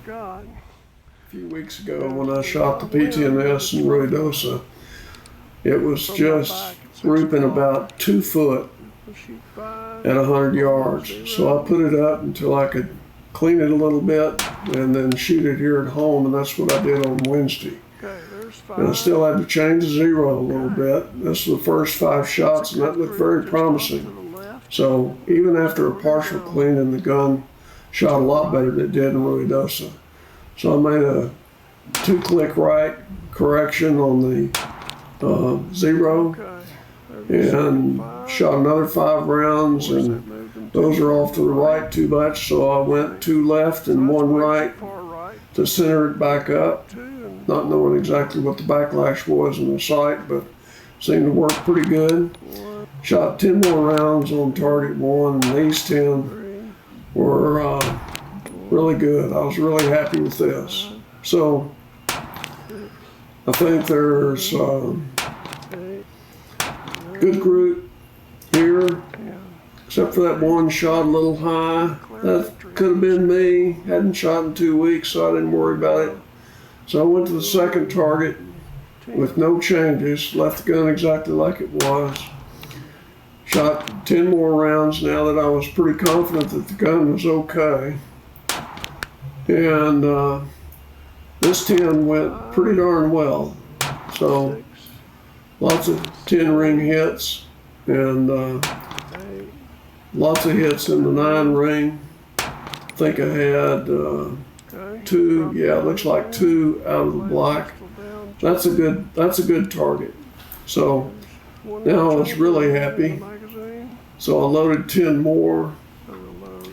God. A few weeks ago when I shot the PTNS in Ruidosa, it was just grouping about 2 foot at 100 yards. So I put it up until I could clean it a little bit and then shoot it here at home, and that's what I did on Wednesday. And I still had to change the zero a little bit. This was the first 5 shots, and that looked very promising. So even after a partial cleaning, the gun shot a lot better than it did in Ruidosa. So I made a 2-click right correction on the zero and shot another 5 rounds, and those are off to the right too much, so I went 2 left and 1 right to center it back up, not knowing exactly what the backlash was in the sight, but seemed to work pretty good. Shot 10 more rounds on target 1, and these 10 were really good. I was really happy with this. So I think there's good group here, except for that one shot a little high. That could have been me. Hadn't shot in 2 weeks, so I didn't worry about it. So I went to the second target with no changes, left the gun exactly like it was. Shot 10 more rounds now that I was pretty confident that the gun was okay. And this 10 went pretty darn well. So lots of 10 ring hits and lots of hits in the 9 ring. I think I had 2, yeah, it looks like 2 out of the black. That's a good target. So now I was really happy. So I loaded 10 more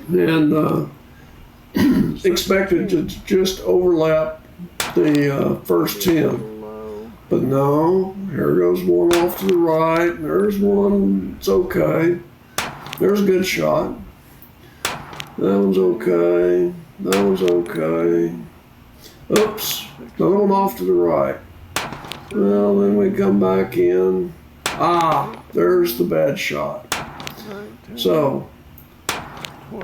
and expected to just overlap the first 10. But no, here goes one off to the right. There's one, it's okay. There's a good shot. That one's okay. That one's okay. Oops, another one off to the right. Well, then we come back in. There's the bad shot. So,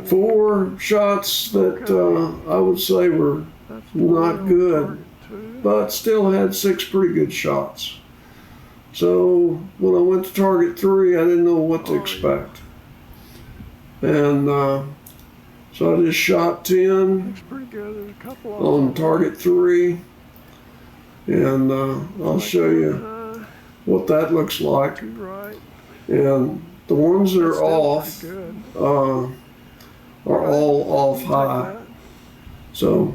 4 shots that I would say were not good, but still had 6 pretty good shots. So when I went to target 3, I didn't know what to expect. And so I just shot 10 on target 3, and I'll show you what that looks like. And the ones that are off are all off high. So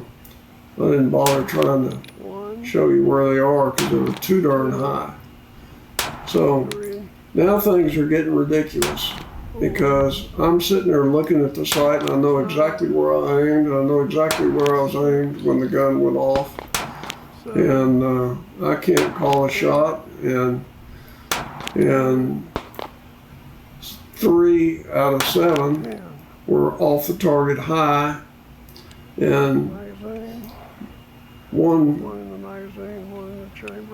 I didn't bother trying to show you where they are because they were too darn high. So now things are getting ridiculous because I'm sitting there looking at the sight and I know exactly where I aimed, and I know exactly where I was aimed when the gun went off. And I can't call a shot, and 3 out of 7 were off the target high, and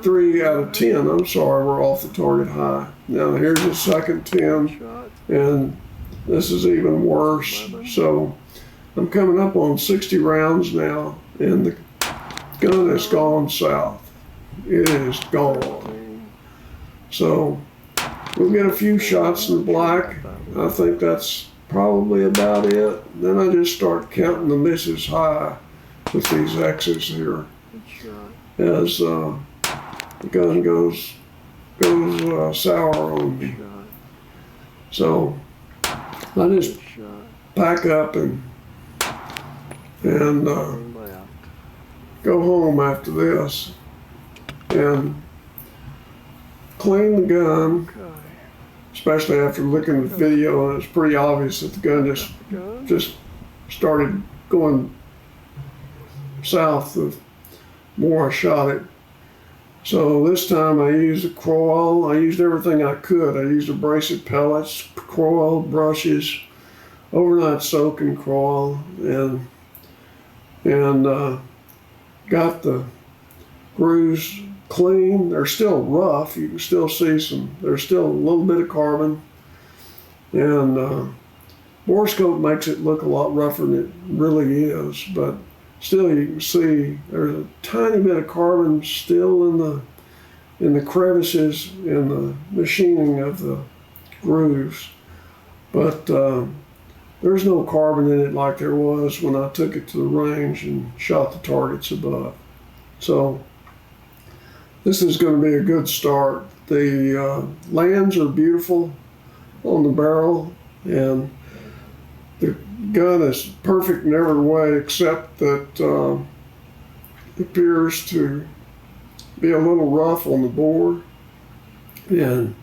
3 out of 10, I'm sorry, were off the target high. Now here's the second 10, and this is even worse. So I'm coming up on 60 rounds now, and the gun has gone south. It is gone. So we'll get a few shots in the black. I think that's probably about it. Then I just start counting the misses high with these X's here as the gun goes sour on me. So I just pack up and go home after this and clean the gun, especially after looking at the video, and it's pretty obvious that the gun just started going south the more I shot it. So this time I used a coil. I used everything I could. I used abrasive pellets, coil, brushes, overnight soaking coil, and got the grooves clean. They're still rough. You can still see there's still a little bit of carbon. And borescope makes it look a lot rougher than it really is, but still you can see there's a tiny bit of carbon still in the crevices in the machining of the grooves, but there's no carbon in it like there was when I took it to the range and shot the targets above. So this is going to be a good start. The lands are beautiful on the barrel, and the gun is perfect in every way except that it appears to be a little rough on the bore and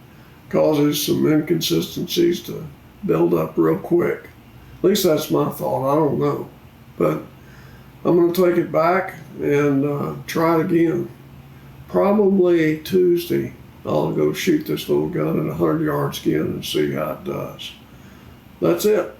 causes some inconsistencies to build up real quick. At least that's my thought. I don't know. But I'm going to take it back and try it again. Probably Tuesday, I'll go shoot this little gun at 100 yards again and see how it does. That's it.